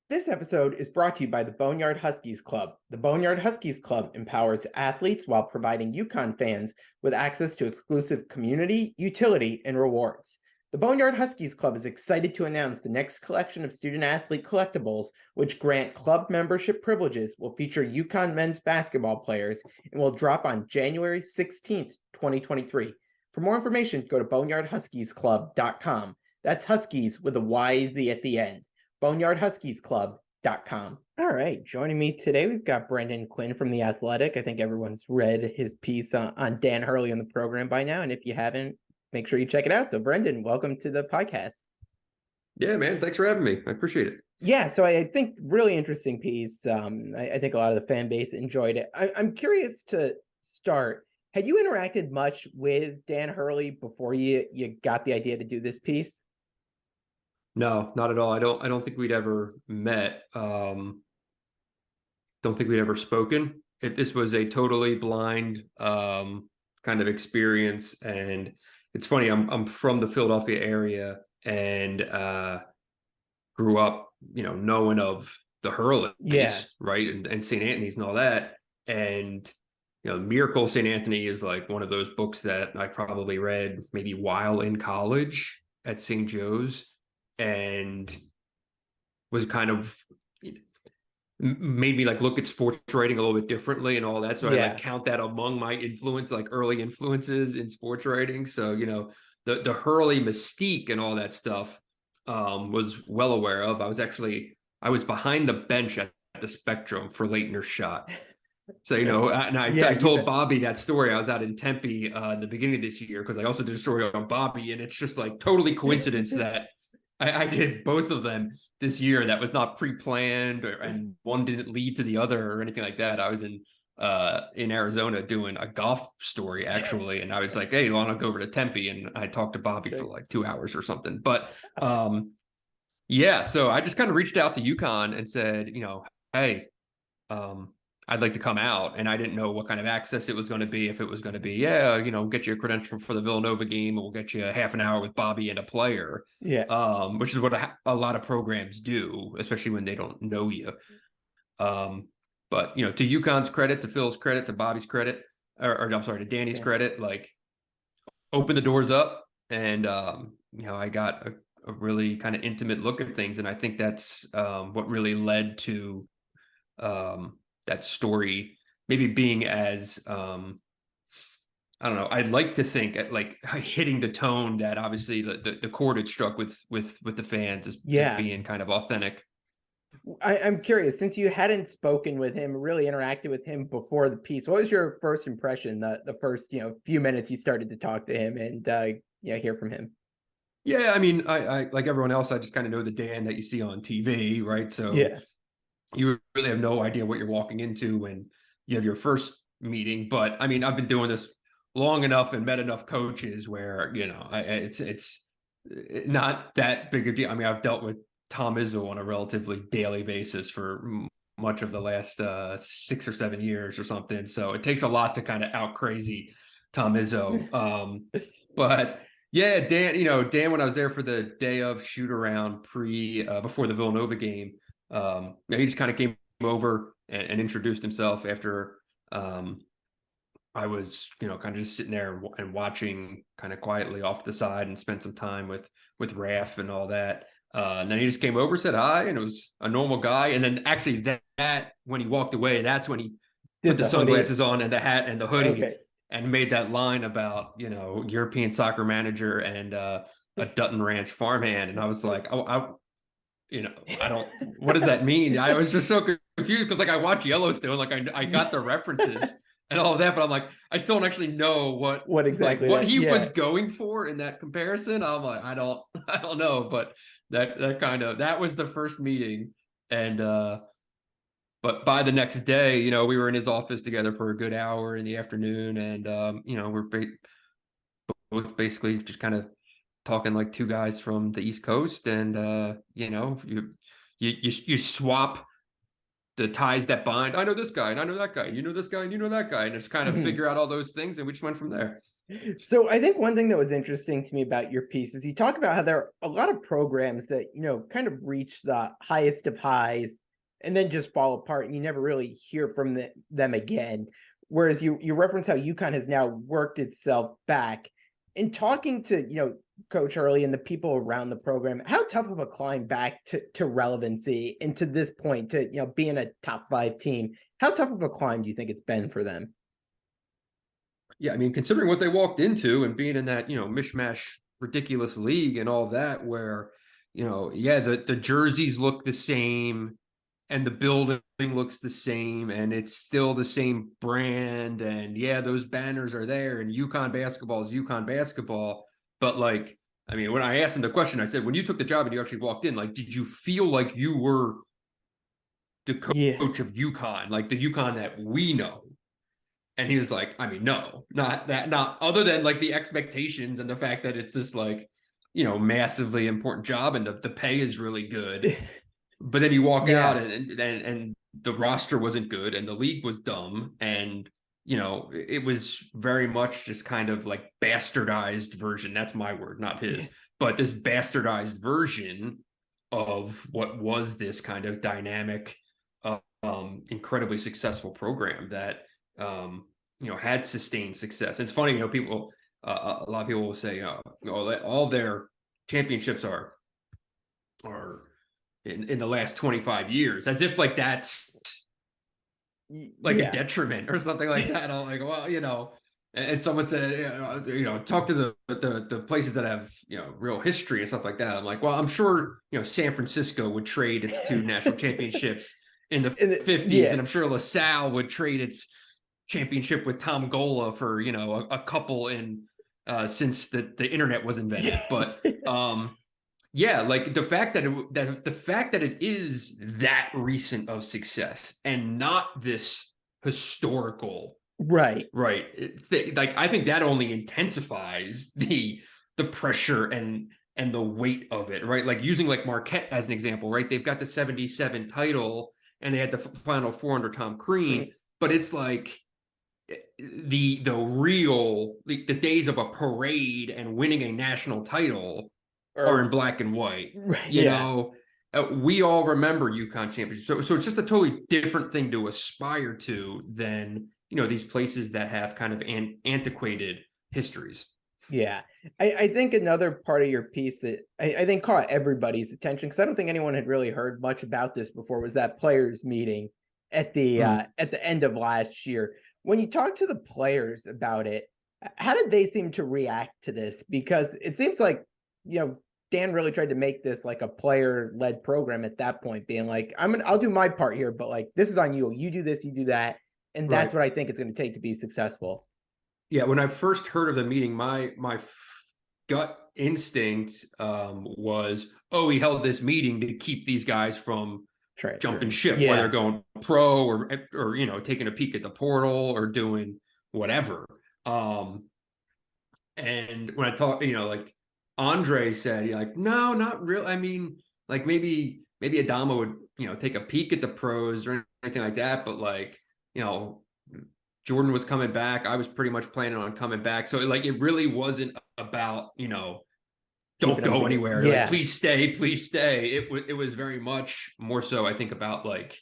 This episode is brought to you by the Boneyard Huskies Club. The Boneyard Huskies Club empowers athletes while providing UConn fans with access to exclusive community, utility, and rewards. The Boneyard Huskies Club is excited to announce the next collection of student-athlete collectibles, which grant club membership privileges, will feature UConn men's basketball players and will drop on January 16th, 2023. For more information, go to boneyardhuskiesclub.com. That's Huskies with a Y-Z at the end. boneyardhuskiesclub.com. All right, joining me today, we've got Brendan Quinn from The Athletic. I think everyone's read his piece on Dan Hurley on the program by now, and if you haven't, make sure you check it out. So Brendan, welcome to the podcast. Yeah, man, thanks for having me. I appreciate it. Yeah, so I think really interesting piece. I think a lot of the fan base enjoyed it. I'm curious to start. Had you interacted much with Dan Hurley before you got the idea to do this piece? No, not at all. I don't think we'd ever met. Don't think we'd ever spoken. This was a totally blind kind of experience. And it's funny, I'm from the Philadelphia area and grew up, knowing of the Hurleys, right? And St. Anthony's and all that. And Miracle of St. Anthony is like one of those books that I probably read maybe while in college at St. Joe's, and was kind of made me like look at sports writing a little bit differently and all that. So I like count that among my influence, like early influences in sports writing. So, the Hurley mystique and all that stuff was well aware of. I was behind the bench at the Spectrum for Leitner's shot. So, and I told Bobby that story. I was out in Tempe in the beginning of this year because I also did a story on Bobby, and it's just like totally coincidence that I did both of them this year. That was not pre-planned, and one didn't lead to the other or anything like that. I was in Arizona doing a golf story actually, and I was like, "Hey, why don't I go over to Tempe?" And I talked to Bobby for like 2 hours or something. But so I just kind of reached out to UConn and said, "Hey, I'd like to come out," and I didn't know what kind of access it was going to be. If it was going to be, get you a credential for the Villanova game, and we'll get you a half an hour with Bobby and a player. Which is what a lot of programs do, especially when they don't know you. But to UConn's credit, to Phil's credit, to Bobby's credit, or I'm sorry, to Danny's credit, like open the doors up, and I got a really kind of intimate look at things, and I think that's what really led to that story maybe being as I don't know, I'd like to think at like hitting the tone that obviously the chord had struck with the fans as being kind of authentic. I'm curious, since you hadn't spoken with him, really interacted with him before the piece, what was your first impression, the first few minutes you started to talk to him and hear from him? Yeah, I mean, I like everyone else, I just kind of know the Dan that you see on TV, right? So you really have no idea what you're walking into when you have your first meeting. But I mean, I've been doing this long enough and met enough coaches where, it's not that big a deal. I mean, I've dealt with Tom Izzo on a relatively daily basis for much of the last 6 or 7 years or something. So it takes a lot to kind of out crazy Tom Izzo. But yeah, Dan, when I was there for the day of shoot around before the Villanova game, he just kind of came over and introduced himself after I was, kind of just sitting there and watching kind of quietly off to the side, and spent some time with Raph and all that. And then he just came over, said hi, and it was a normal guy. And then actually that when he walked away, that's when he put the sunglasses on and the hat and the hoodie and made that line about, European soccer manager and a Dutton Ranch farmhand. And I was like, I don't, what does that mean? I was just so confused because like I watch Yellowstone, like I got the references and all of that, but I'm like, I still don't actually know what exactly what he was going for in that comparison. I'm like, I don't know, but that was the first meeting. And but by the next day, we were in his office together for a good hour in the afternoon, and we're both basically just kind of talking like two guys from the East Coast, and you swap the ties that bind. I know this guy and I know that guy, and you know this guy and you know that guy, and just kind of figure out all those things, and we just went from there. So I think one thing that was interesting to me about your piece is you talk about how there are a lot of programs that, kind of reach the highest of highs and then just fall apart and you never really hear from them again. Whereas you reference how UConn has now worked itself back. In talking to, Coach Hurley and the people around the program, how tough of a climb back to relevancy and to this point to, being a top 5 team, how tough of a climb do you think it's been for them? Yeah, I mean, considering what they walked into and being in that, mishmash, ridiculous league and all that, where, yeah, the jerseys look the same and the building looks the same and it's still the same brand. And yeah, those banners are there and UConn basketball is UConn basketball. But like, I mean, when I asked him the question, I said, when you took the job and you actually walked in, like, did you feel like you were the Yeah. coach of UConn, like the UConn that we know? And he was like, I mean, no, not that, not other than like the expectations and the fact that it's this like, massively important job and the pay is really good. But then you walk out Yeah. and the roster wasn't good and the league was dumb. And, it was very much just kind of like bastardized version. That's my word, not his, but this bastardized version of what was this kind of dynamic, incredibly successful program that, had sustained success. It's funny, people, a lot of people will say, all their championships are in the last 25 years, as if like that's like a Yeah. detriment or something like that. I'm like, well, and someone said, talk to the places that have, real history and stuff like that. I'm like, well, I'm sure, San Francisco would trade its 2 national championships in the 50s. Yeah. And I'm sure LaSalle would trade its championship with Tom Gola for, a couple in since the internet was invented. But yeah, like the fact that it is that recent of success and not this historical, Right. right, like I think that only intensifies the pressure and the weight of it, right? Like using like Marquette as an example, right? They've got the 77 title and they had the Final Four under Tom Crean, but it's like the real the days of a parade and winning a national title are in black and white. Right. Yeah. We all remember UConn championship. So it's just a totally different thing to aspire to than, these places that have kind of antiquated histories. Yeah. I think another part of your piece that I think caught everybody's attention, because I don't think anyone had really heard much about this before, was that players meeting at the end of last year. When you talk to the players about it, how did they seem to react to this? Because it seems like, Dan really tried to make this like a player-led program at that point, being like, I'll do my part here, but like this is on you. You do this, you do that. And that's what I think it's going to take to be successful. Yeah, when I first heard of the meeting, my gut instinct was, oh, he held this meeting to keep these guys from jumping ship, whether they're going pro or taking a peek at the portal or doing whatever. And when I talk, like Andre said, like, no, not real. I mean, like maybe Adama would, take a peek at the pros or anything like that, but like, Jordan was coming back. I was pretty much planning on coming back. So like it really wasn't about, don't go anywhere. Yeah. Like, please stay, please stay. It was very much more so, I think, about like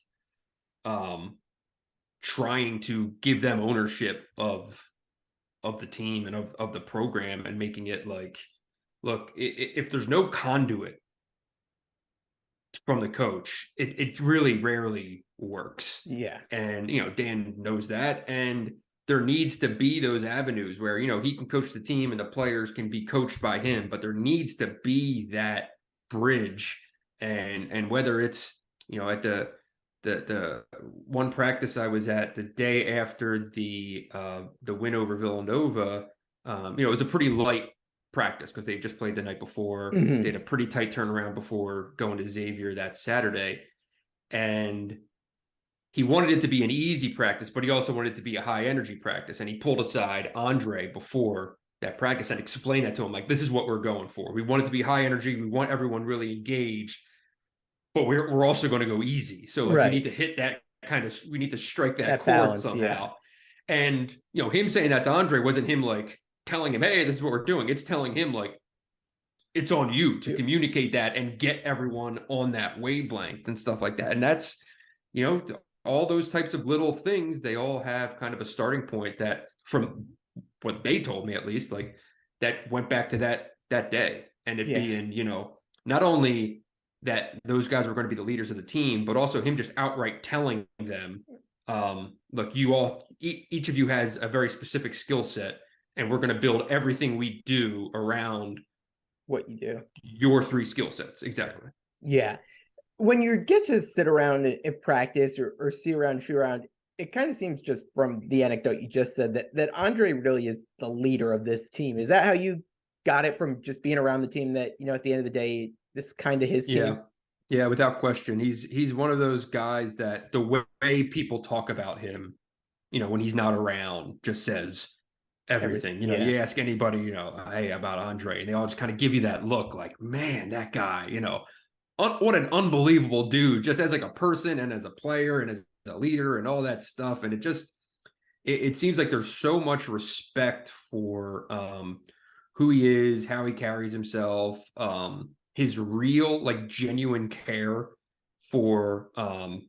trying to give them ownership of the team and of the program and making it like, look, if there's no conduit from the coach, it really rarely works. Yeah. And, Dan knows that. And there needs to be those avenues where, he can coach the team and the players can be coached by him, but there needs to be that bridge. And whether it's, at the one practice I was at the day after the win over Villanova, it was a pretty light practice because they just played the night before. They had a pretty tight turnaround before going to Xavier that Saturday. And he wanted it to be an easy practice, but he also wanted it to be a high energy practice. And he pulled aside Andre before that practice and explained that to him. Like, this is what we're going for. We want it to be high energy. We want everyone really engaged, but we're also going to go easy. So like, we need to hit that we need to strike that chord balance, somehow. Yeah. And, him saying that to Andre wasn't him like telling him, hey, this is what we're doing. It's telling him like, it's on you to communicate that and get everyone on that wavelength and stuff like that. And that's, all those types of little things, they all have kind of a starting point that, from what they told me at least, like that went back to that day, and it being, not only that those guys were going to be the leaders of the team, but also him just outright telling them, look, each of you has a very specific skill set, and we're going to build everything we do around what you do, your three skill sets. Exactly. Yeah. When you get to sit around and practice or see around, shoot around, it kind of seems, just from the anecdote you just said, that Andre really is the leader of this team. Is that how you got it, from just being around the team, that, at the end of the day, this is kind of his team? Yeah, without question. He's one of those guys that the way people talk about him, when he's not around, just says everything. You ask anybody, hey, about Andre, and they all just kind of give you that look like, man, that guy, what an unbelievable dude, just as like a person and as a player and as a leader and all that stuff. And it seems like there's so much respect for who he is, how he carries himself, his real, like, genuine care for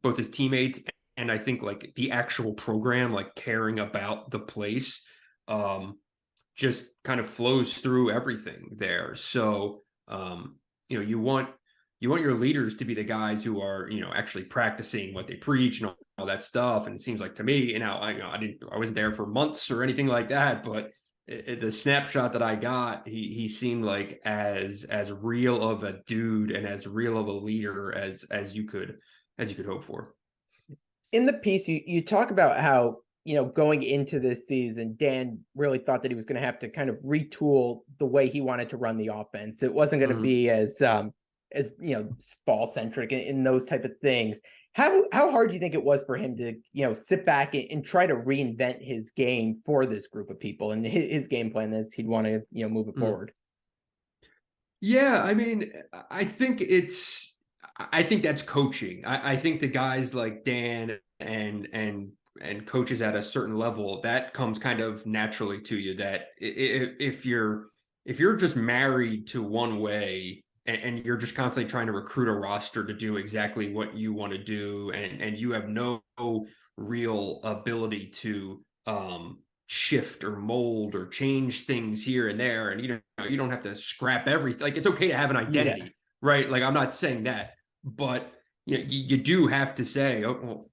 both his teammates and I think like the actual program, like caring about the place, just kind of flows through everything there. So you want your leaders to be the guys who are, actually practicing what they preach and all that stuff. And it seems like to me, I wasn't there for months or anything like that, but the snapshot that I got, he seemed like as real of a dude and as real of a leader as you could hope for. In the piece, you talk about how, going into this season, Dan really thought that he was going to have to kind of retool the way he wanted to run the offense. It wasn't going to be as ball centric in those type of things. How hard do you think it was for him to, sit back and try to reinvent his game for this group of people, and his game plan as he'd want to, move it forward? Yeah, I mean, I think that's coaching. I think the guys like Dan and coaches at a certain level, that comes kind of naturally to you, that if you're just married to one way, and you're just constantly trying to recruit a roster to do exactly what you want to do, and you have no real ability to shift or mold or change things here and there, and you don't have to scrap everything. Like, it's okay to have an identity, right? Like, I'm not saying that, but you do have to say, oh, well,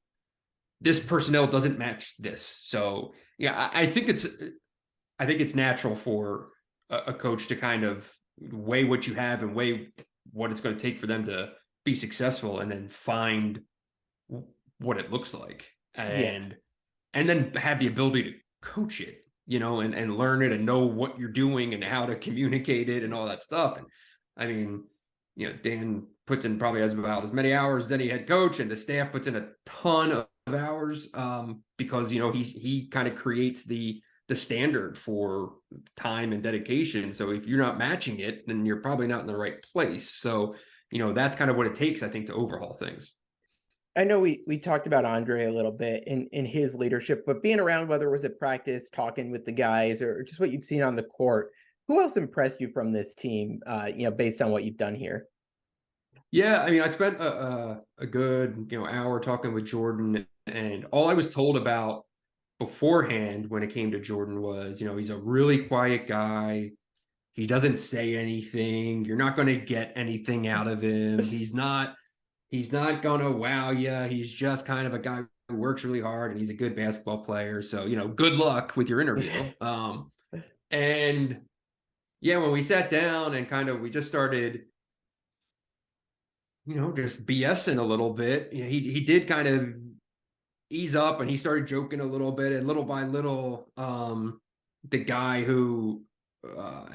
this personnel doesn't match this. So yeah, I think it's natural for a coach to kind of weigh what you have and weigh what it's going to take for them to be successful, and then find what it looks like, and then have the ability to coach it, and learn it and know what you're doing and how to communicate it and all that stuff. And I mean, Dan puts in probably about as many hours as any head coach, and the staff puts in a ton of hours, because he kind of creates the standard for time and dedication. So if you're not matching it, then you're probably not in the right place. So that's kind of what it takes, I think, to overhaul things. I know we talked about Andre a little bit in his leadership, but being around, whether it was at practice, talking with the guys, or just what you've seen on the court, who else impressed you from this team, based on what you've done here? Yeah, I mean, I spent a good hour talking with Jordan, and all I was told about beforehand when it came to Jordan was, he's a really quiet guy. He doesn't say anything. You're not going to get anything out of him. He's not going to wow you. He's just kind of a guy who works really hard, and he's a good basketball player. So, good luck with your interview. And yeah, when we sat down and we just started, just BSing a little bit, he did kind of ease up, and he started joking a little bit, and little by little, the guy who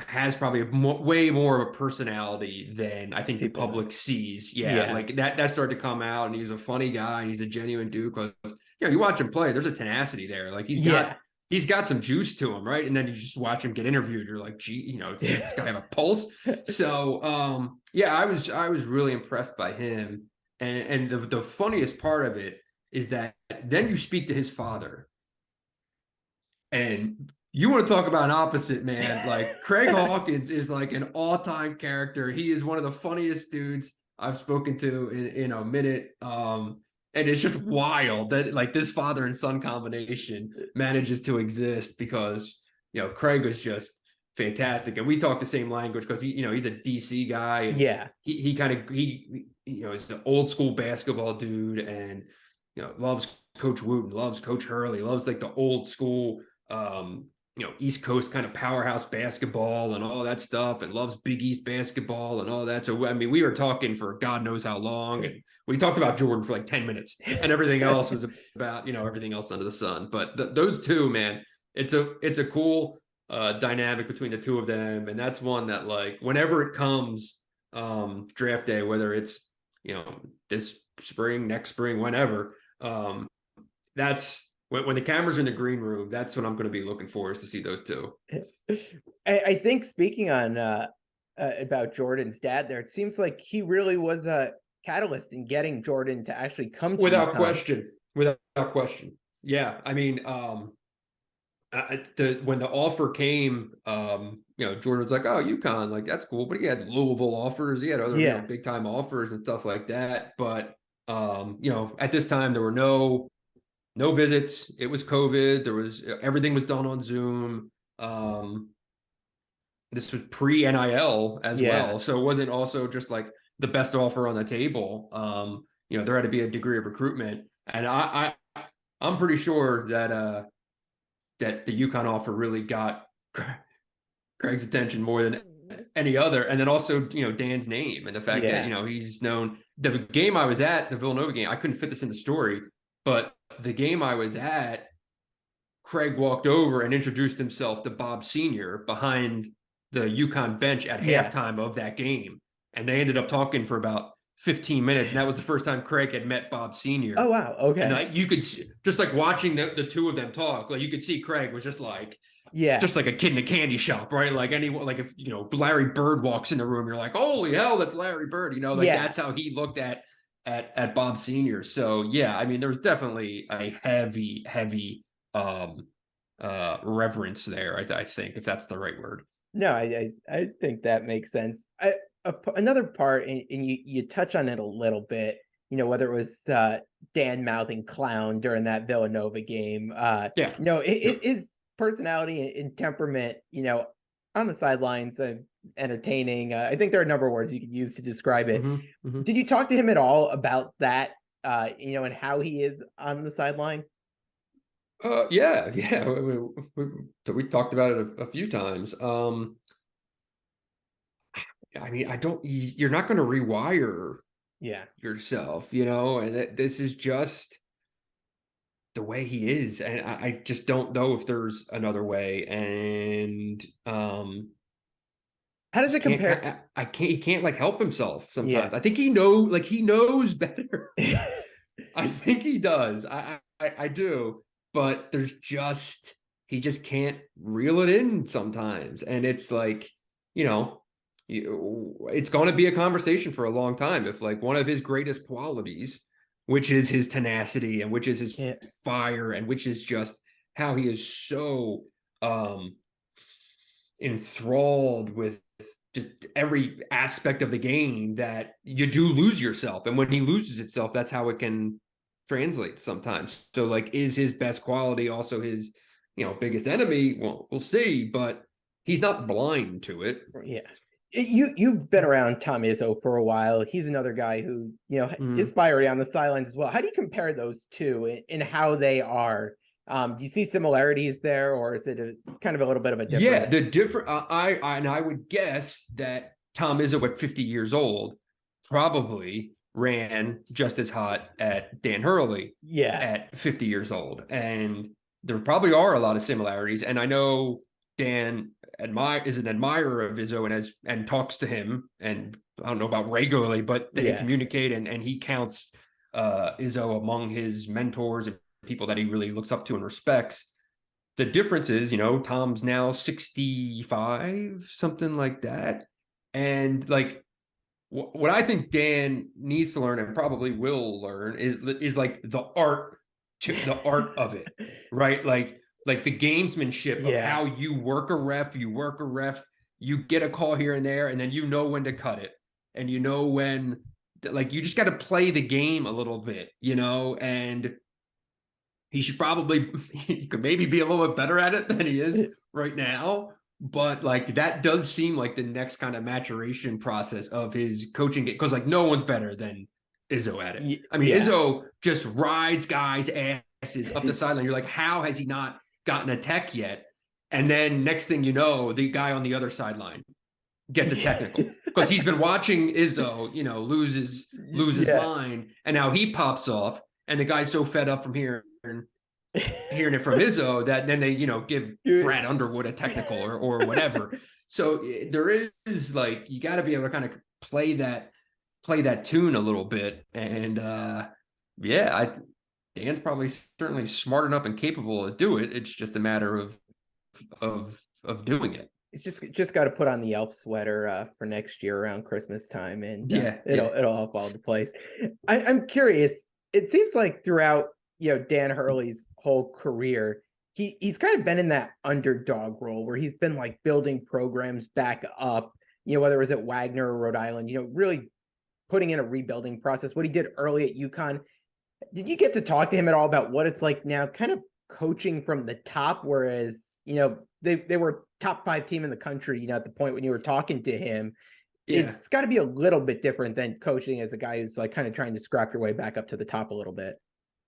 has probably way more of a personality than I think the public sees. Like that started to come out, and he's a funny guy, and he's a genuine dude, because you watch him play, there's a tenacity there. Like, he's got some juice to him, right? And then you just watch him get interviewed, you're like, gee, does this guy have a pulse? So I was really impressed by him. And the funniest part of it is that then you speak to his father, and You want to talk about an opposite, man. Like Craig Hawkins is like an all-time character. He is one of the funniest dudes I've spoken to in a minute. And it's just wild that like this father and son combination manages to exist because Craig was just fantastic. And we talk the same language because he's a DC guy, and Yeah. he kind of is an old school basketball dude, and loves Coach Wooten, loves Coach Hurley, loves like the old school East Coast kind of powerhouse basketball and all that stuff, and loves Big East basketball and all that. So, I mean, we were talking for God knows how long, and we talked about Jordan for like 10 minutes, and everything else was about, everything else under the sun. But those two, man, it's a cool dynamic between the two of them. And that's one that, like, whenever it comes draft day, whether it's, this spring, next spring, whenever, that's when the cameras are in the green room, that's what I'm going to be looking for, is to see those two. I think speaking on about Jordan's dad there, it seems like he really was a catalyst in getting Jordan to actually come to Without UConn. Without question. Yeah. I mean, when the offer came, Jordan was like, "Oh, UConn, like that's cool," but he had Louisville offers, he had other big time offers and stuff like that. But at this time there were no visits. It was COVID. Everything was done on Zoom. This was pre NIL as well, so it wasn't also just like the best offer on the table. There had to be a degree of recruitment, and I'm pretty sure that that the UConn offer really got Craig's attention more than any other. And then also, Dan's name and the fact that, he's known. The game I was at, the Villanova game, I couldn't fit this in the story, but the game I was at, Craig walked over and introduced himself to Bob Sr. behind the UConn bench at halftime of that game. And they ended up talking for about 15 minutes. And that was the first time Craig had met Bob Sr. Oh, wow. Okay. And like, you could see, just like watching the two of them talk, like you could see Craig was just like, just like a kid in a candy shop, right? Like anyone, like if, Larry Bird walks in the room, you're like, holy hell, that's Larry Bird. That's how he looked at Bob Sr. So yeah, I mean, there's definitely a heavy reverence there. I think, if that's the right word. No, I think that makes sense. Another part, and you touch on it a little bit, whether it was Dan mouthing clown during that Villanova game. His personality and temperament, on the sidelines, entertaining. I think there are a number of words you could use to describe it. Did you talk to him at all about that, and how he is on the sideline? Yeah. We talked about it a few times. I mean, you're not going to rewire yourself, and this is just the way he is. And I just don't know if there's another way. And, how does it compare? He can't like help himself sometimes. I think he knows better. I think he does. I do, but he just can't reel it in sometimes. And it's like, it's going to be a conversation for a long time if like one of his greatest qualities, which is his tenacity and which is his fire and which is just how he is so enthralled with just every aspect of the game, that you do lose yourself. And when he loses itself, that's how it can translate sometimes. So like, is his best quality also his biggest enemy? Well, we'll see, but he's not blind to it. You've been around Tom Izzo for a while. He's another guy who, is fiery on the sidelines as well. How do you compare those two in how they are? Do you see similarities there, or is it kind of a little bit of a difference? Yeah, the different. I would guess that Tom Izzo at 50 years old probably ran just as hot at Dan Hurley at 50 years old. And there probably are a lot of similarities. And I know Dan is an admirer of Izzo and talks to him, and I don't know about regularly, but they communicate, and he counts Izzo among his mentors and people that he really looks up to and respects. The difference is, Tom's now 65, something like that. And like, what I think Dan needs to learn and probably will learn is like the art of it, right? Like like the gamesmanship of Yeah. how you work a ref, you get a call here and there, and then you know when to cut it. And you know when, like, you just got to play the game a little bit, and he should probably, he could maybe be a little bit better at it than he is right now. But like that does seem like the next kind of maturation process of his coaching game, because like no one's better than Izzo at it. I mean, Yeah. Izzo just rides guys' asses up the sideline. You're like, how has he not gotten a tech yet? And then next thing you know, the guy on the other sideline gets a technical because he's been watching Izzo, lose his Yeah. mind, and now he pops off, and the guy's so fed up from hearing it from Izzo that then they, give Brad Underwood a technical or whatever. So there is like, you got to be able to kind of play that tune a little bit. And Dan's probably certainly smart enough and capable to do it. It's just a matter of doing it. It's just got to put on the elf sweater for next year around Christmas time, and it'll all fall into place. I'm curious. It seems like throughout Dan Hurley's whole career, he's kind of been in that underdog role where he's been like building programs back up. Whether it was at Wagner or Rhode Island, really putting in a rebuilding process. What he did early at UConn. Did you get to talk to him at all about what it's like now, kind of coaching from the top, whereas they were top 5 team in the country, at the point when you were talking to him? It's got to be a little bit different than coaching as a guy who's like kind of trying to scrap your way back up to the top a little bit.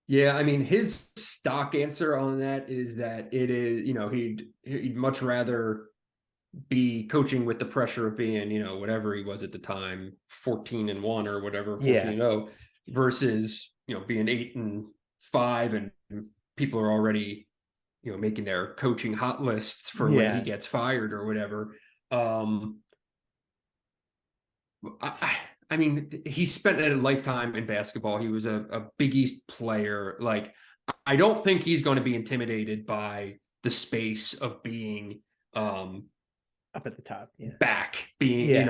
Yeah, I mean, his stock answer on that is that it is, he'd much rather be coaching with the pressure of being, whatever he was at the time, 14-1 or whatever, 14-0, versus, being 8-5 and people are already, making their coaching hot lists for when he gets fired or whatever. I mean, he spent a lifetime in basketball. He was a Big East player. Like, I don't think he's going to be intimidated by the space of being up at the top, back, being,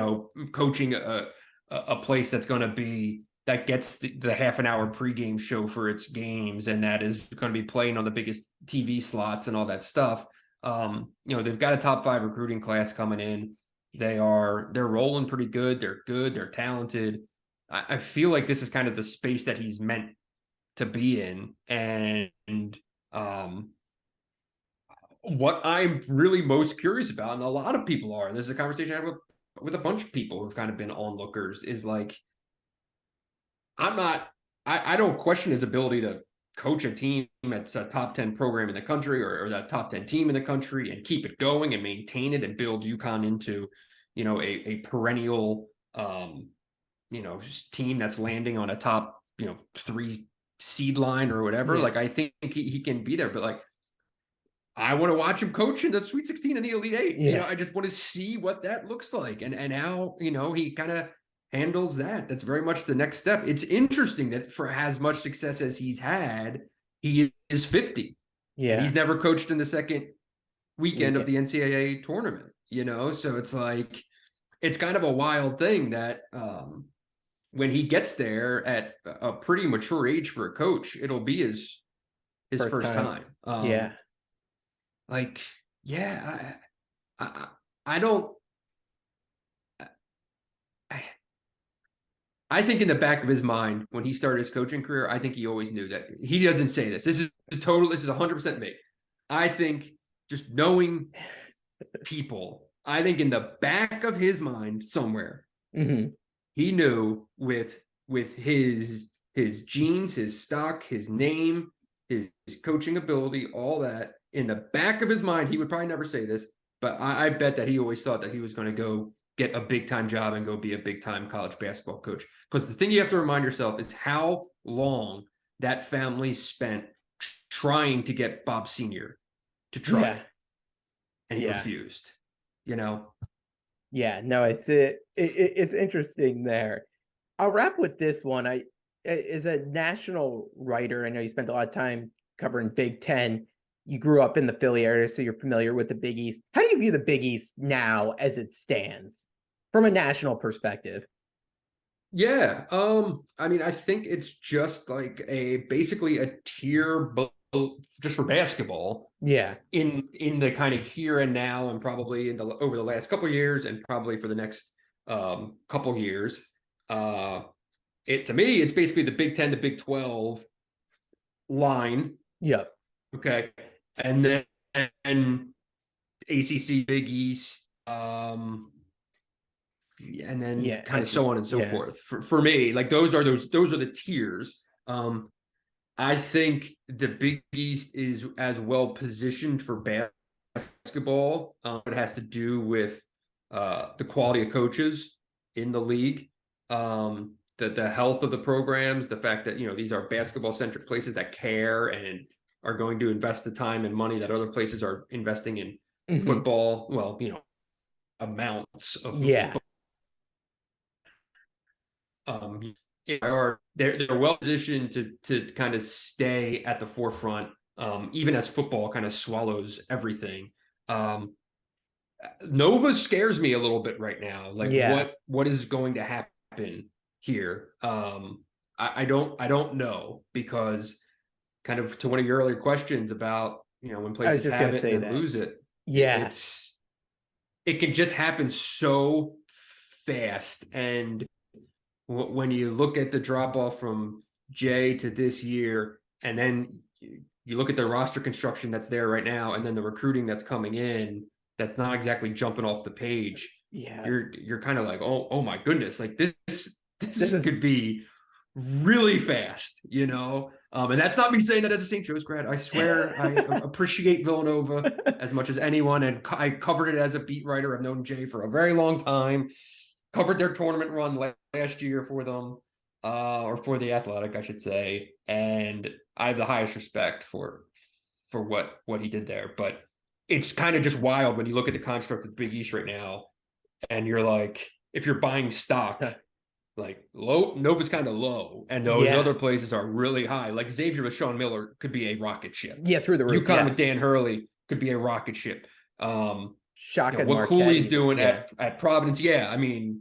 coaching a place that's going to be, that gets the half an hour pregame show for its games, and that is going to be playing on the biggest TV slots and all that stuff. They've got a top 5 recruiting class coming in. They're rolling pretty good. They're talented. I feel like this is kind of the space that he's meant to be in. And what I'm really most curious about, and a lot of people are, and this is a conversation I had with a bunch of people who've kind of been onlookers, is like, I don't question his ability to coach a team that's a top 10 program in the country or that top 10 team in the country and keep it going and maintain it and build UConn into, a perennial, team that's landing on a top, 3 seed line or whatever. Like, I think he can be there, but like, I want to watch him coach in the Sweet 16 and the Elite 8. I just want to see what that looks like and how, he kind of handles that. That's very much the next step. It's interesting that for as much success as he's had, he is 50. And he's never coached in the second weekend of the NCAA tournament, So it's like, it's kind of a wild thing that when he gets there at a pretty mature age for a coach, it'll be his first time. I think in the back of his mind, when he started his coaching career, I think he always knew that. He doesn't say this. This is 100% me. I think just knowing people, I think in the back of his mind somewhere, he knew with his genes, his stock, his name, his coaching ability, all that, in the back of his mind, he would probably never say this, but I bet that he always thought that he was going to go get a big time job and go be a big time college basketball coach. Because the thing you have to remind yourself is how long that family spent trying to get Bob Sr. to try. And he refused, Yeah, no, it's interesting there. I'll wrap with this one. As a national writer, I know you spent a lot of time covering Big Ten. You grew up in the Philly area, so you're familiar with the Big East. How do you view the Big East now as it stands from a national perspective? Yeah. I mean, I think it's just like basically a tier just for basketball. Yeah. In the kind of here and now, and probably over the last couple of years, and probably for the next couple years. To me, it's basically the Big Ten to Big 12 line. Yep. Okay, and then ACC, Big East, and then kind of so on and so forth. For me, like those are the tiers. I think the Big East is as well positioned for basketball. It has to do with the quality of coaches in the league, the health of the programs, the fact that these are basketball-centric places that care and are going to invest the time and money that other places are investing in football. Well, amounts of football. They're well positioned to kind of stay at the forefront, even as football kind of swallows everything. Nova scares me a little bit right now. Like what is going to happen here? I don't know, because kind of to one of your earlier questions about when places have it and then lose it. It can just happen so fast. And when you look at the drop off from Jay to this year, and then you look at the roster construction that's there right now, and then the recruiting that's coming in, that's not exactly jumping off the page. You're kind of like, oh my goodness, like this could be really fast, and that's not me saying that as a St. Joe's grad. I swear I appreciate Villanova as much as anyone, and I covered it as a beat writer. I've known Jay for a very long time. Covered their tournament run last year for them, or for the Athletic, I should say, and I have the highest respect for what he did there. But it's kind of just wild when you look at the construct of the Big East right now, and you're like, if you're buying stock, like Nova's kind of low, and those other places are really high. Like Xavier with Sean Miller could be a rocket ship. Yeah, through the roof. UConn with Dan Hurley could be a rocket ship. Shaka, what Cooley's doing at Providence. I mean,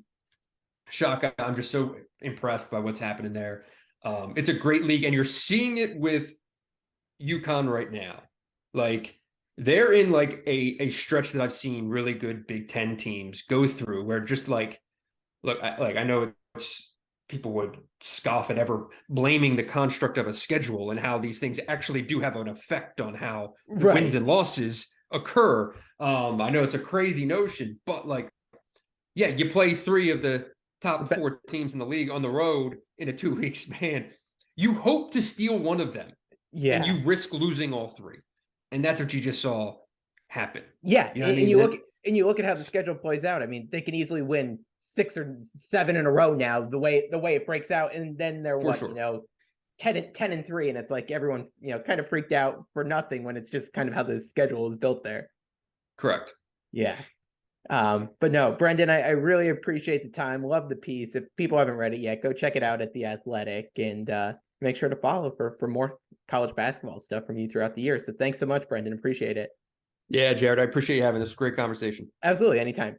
Shaka, I'm just so impressed by what's happening there. It's a great league, and you're seeing it with UConn right now. Like, they're in like a stretch that I've seen really good Big Ten teams go through, where just like, look, I know people would scoff at ever blaming the construct of a schedule and how these things actually do have an effect on how wins and losses occur. I know it's a crazy notion, but like, you play 3 of the top 4 teams in the league on the road in a 2 weeks, man. You hope to steal one of them, and you risk losing all 3, and that's what you just saw happen. You look at how the schedule plays out. I mean, they can easily win 6 or 7 in a row now, the way it breaks out, and then they're 10-3, and it's like everyone kind of freaked out for nothing, when it's just kind of how the schedule is built there. Correct. But no, Brendan, I really appreciate the time. Love the piece. If people haven't read it yet, go check it out at The Athletic, and make sure to follow for more college basketball stuff from you throughout the year. So thanks so much, Brendan. Appreciate it. Yeah, Jared, I appreciate you having this great conversation. Absolutely. Anytime.